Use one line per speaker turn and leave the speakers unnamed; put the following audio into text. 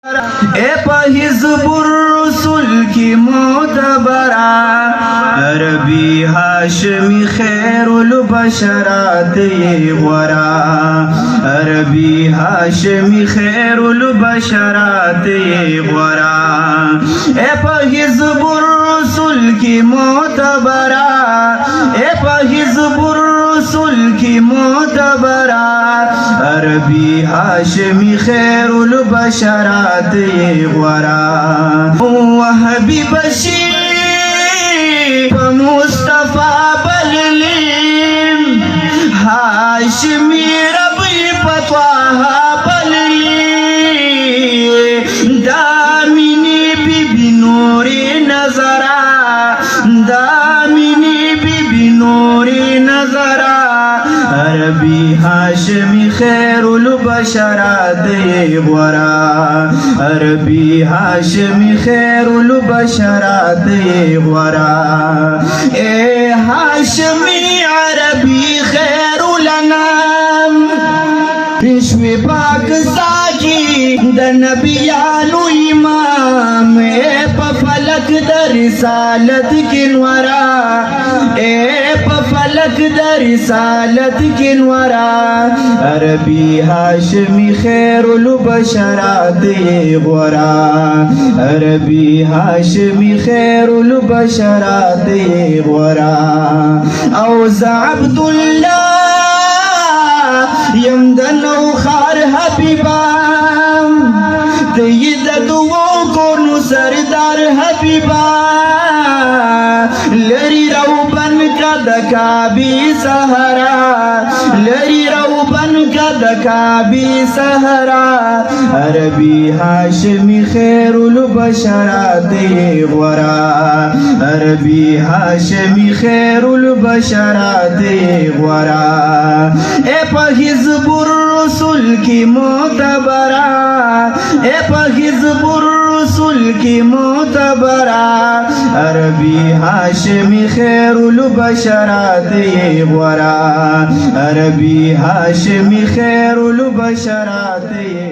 اے پا حزب الرسول کی معتبرہ عربی ہاشمی خیر البشرات یہ غورا عربی ہاشمی خیر البشرات یہ غورا اے پا حزب الرسول کی معتبرہ اے پا حزب الرسول کی معتبرہ عربی ہاشمی خیر البشرات یہ غورا وحبی بشیر مصطفیٰ بللیم ہاشمی ربی پتواہا بللی دامنی بی بی نوری نظرہ دامنی بی بی نوری نظرہ عربی ہاشمی خیر البشرات یہ غورا عربی ہاشمی خیر البشرات یہ غورا اے ہاشمی عربی خیر الانام رشوی پاک ساکی دا نبیانو امام اے پا فلک دا رسالت کنورا اے پا فلک دا رسالت کنورا عربی ہاشمی خیر البشرات یہ غورا عربی ہاشمی خیر البشرات یہ غورا اوزع عبداللہ یمدنو خار حبیبام تید دعو کونو سردار حبیبام لری روبن کا دکابی سہرا لری روبن کا دکابی سہرا عربی ہاشمی خیر البشرات یہ غورا عربی ہاشمی خیر البشرات یہ غورا اے پا حزب الرسول کی معتبرہ اے پا حزب الرسول کی معتبرہ عربی ہاشمی خیر البشرات یہ غورا عربی ہاشمی خیر البشرات یہ